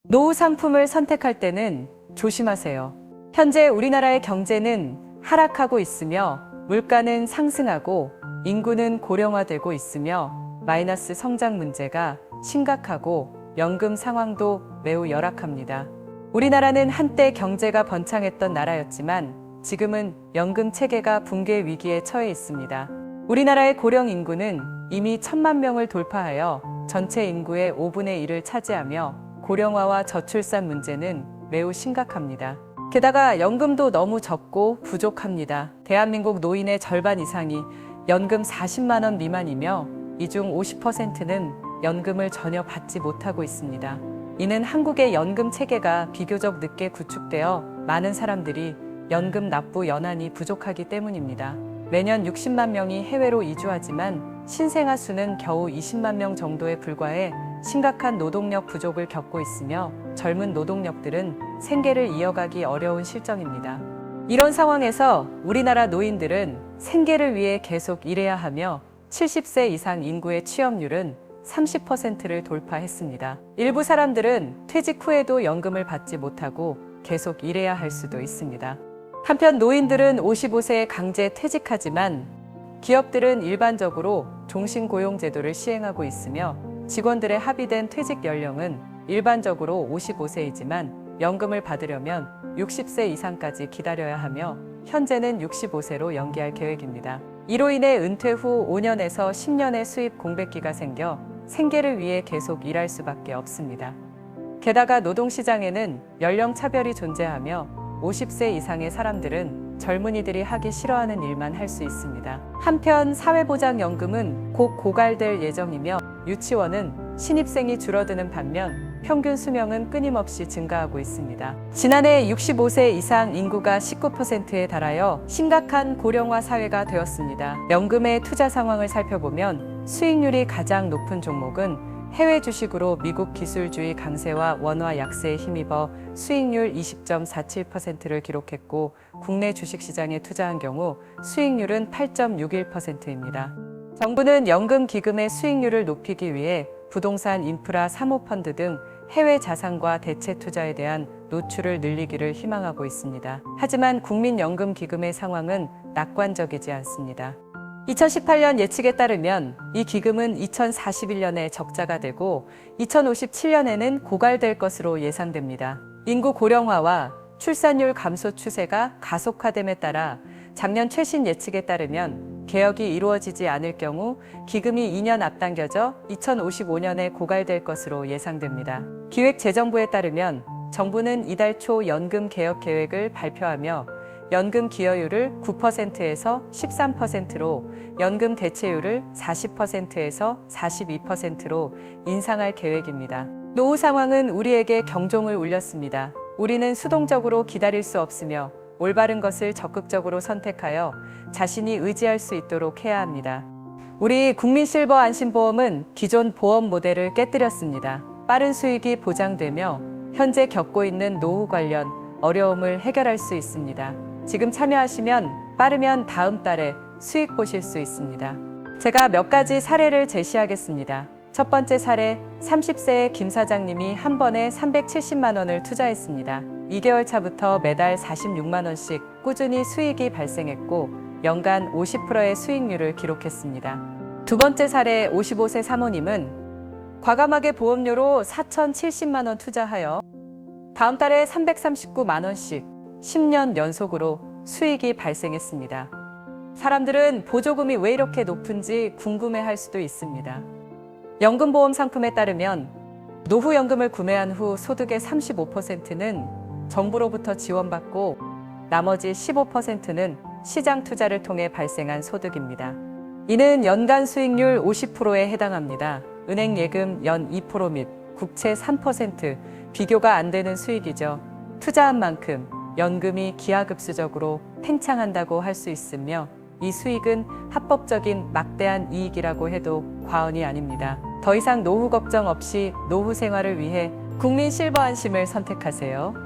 노후 상품을 선택할 때는 조심하세요. 현재 우리나라의 경제는 하락하고 있으며 물가는 상승하고 인구는 고령화되고 있으며 마이너스 성장 문제가 심각하고 연금 상황도 매우 열악합니다. 우리나라는 한때 경제가 번창했던 나라였지만 지금은 연금 체계가 붕괴 위기에 처해 있습니다. 우리나라의 고령 인구는 이미 1,000만 명을 돌파하여 전체 인구의 5분의 1을 차지하며 고령화와 저출산 문제는 매우 심각합니다. 게다가 연금도 너무 적고 부족합니다. 대한민국 노인의 절반 이상이 연금 40만 원 미만이며 이 중 50%는 연금을 전혀 받지 못하고 있습니다. 이는 한국의 연금 체계가 비교적 늦게 구축되어 많은 사람들이 연금 납부 연한이 부족하기 때문입니다. 매년 60만 명이 해외로 이주하지만 신생아 수는 겨우 20만 명 정도에 불과해 심각한 노동력 부족을 겪고 있으며 젊은 노동력들은 생계를 이어가기 어려운 실정입니다. 이런 상황에서 우리나라 노인들은 생계를 위해 계속 일해야 하며 70세 이상 인구의 취업률은 30%를 돌파했습니다. 일부 사람들은 퇴직 후에도 연금을 받지 못하고 계속 일해야 할 수도 있습니다. 한편 노인들은 55세에 강제 퇴직하지만 기업들은 일반적으로 종신고용제도를 시행하고 있으며 직원들의 합의된 퇴직 연령은 일반적으로 55세이지만 연금을 받으려면 60세 이상까지 기다려야 하며 현재는 65세로 연기할 계획입니다. 이로 인해 은퇴 후 5년에서 10년의 수입 공백기가 생겨 생계를 위해 계속 일할 수밖에 없습니다. 게다가 노동시장에는 연령 차별이 존재하며 50세 이상의 사람들은 젊은이들이 하기 싫어하는 일만 할 수 있습니다. 한편 사회보장연금은 곧 고갈될 예정이며 유치원은 신입생이 줄어드는 반면 평균 수명은 끊임없이 증가하고 있습니다. 지난해 65세 이상 인구가 19%에 달하여 심각한 고령화 사회가 되었습니다. 연금의 투자 상황을 살펴보면 수익률이 가장 높은 종목은 해외 주식으로 미국 기술주의 강세와 원화 약세에 힘입어 수익률 20.47%를 기록했고 국내 주식시장에 투자한 경우 수익률은 8.61%입니다. 정부는 연금 기금의 수익률을 높이기 위해 부동산, 인프라, 사모펀드 등 해외 자산과 대체 투자에 대한 노출을 늘리기를 희망하고 있습니다. 하지만 국민연금기금의 상황은 낙관적이지 않습니다. 2018년 예측에 따르면 이 기금은 2041년에 적자가 되고 2057년에는 고갈될 것으로 예상됩니다. 인구 고령화와 출산율 감소 추세가 가속화됨에 따라 작년 최신 예측에 따르면 개혁이 이루어지지 않을 경우 기금이 2년 앞당겨져 2055년에 고갈될 것으로 예상됩니다. 기획재정부에 따르면 정부는 이달 초 연금 개혁 계획을 발표하며 연금 기여율을 9%에서 13%로 연금 대체율을 40%에서 42%로 인상할 계획입니다. 노후 상황은 우리에게 경종을 울렸습니다. 우리는 수동적으로 기다릴 수 없으며 올바른 것을 적극적으로 선택하여 자신이 의지할 수 있도록 해야 합니다. 우리 국민실버 안심보험은 기존 보험 모델을 깨뜨렸습니다. 빠른 수익이 보장되며 현재 겪고 있는 노후 관련 어려움을 해결할 수 있습니다. 지금 참여하시면 빠르면 다음 달에 수익 보실 수 있습니다. 제가 몇 가지 사례를 제시하겠습니다. 첫 번째 사례, 30세의 김 사장님이 한 번에 370만 원을 투자했습니다. 2개월 차부터 매달 46만 원씩 꾸준히 수익이 발생했고 연간 50%의 수익률을 기록했습니다. 두 번째 사례, 55세 사모님은 과감하게 보험료로 4,070만 원 투자하여 다음 달에 339만 원씩 10년 연속으로 수익이 발생했습니다. 사람들은 보조금이 왜 이렇게 높은지 궁금해할 수도 있습니다. 연금보험 상품에 따르면 노후연금을 구매한 후 소득의 35%는 정부로부터 지원받고 나머지 15%는 시장 투자를 통해 발생한 소득입니다. 이는 연간 수익률 50%에 해당합니다. 은행 예금 연 2% 및 국채 3% 비교가 안 되는 수익이죠. 투자한 만큼 연금이 기하급수적으로 팽창한다고 할 수 있으며 이 수익은 합법적인 막대한 이익이라고 해도 과언이 아닙니다. 더 이상 노후 걱정 없이 노후 생활을 위해 국민 실버 안심을 선택하세요.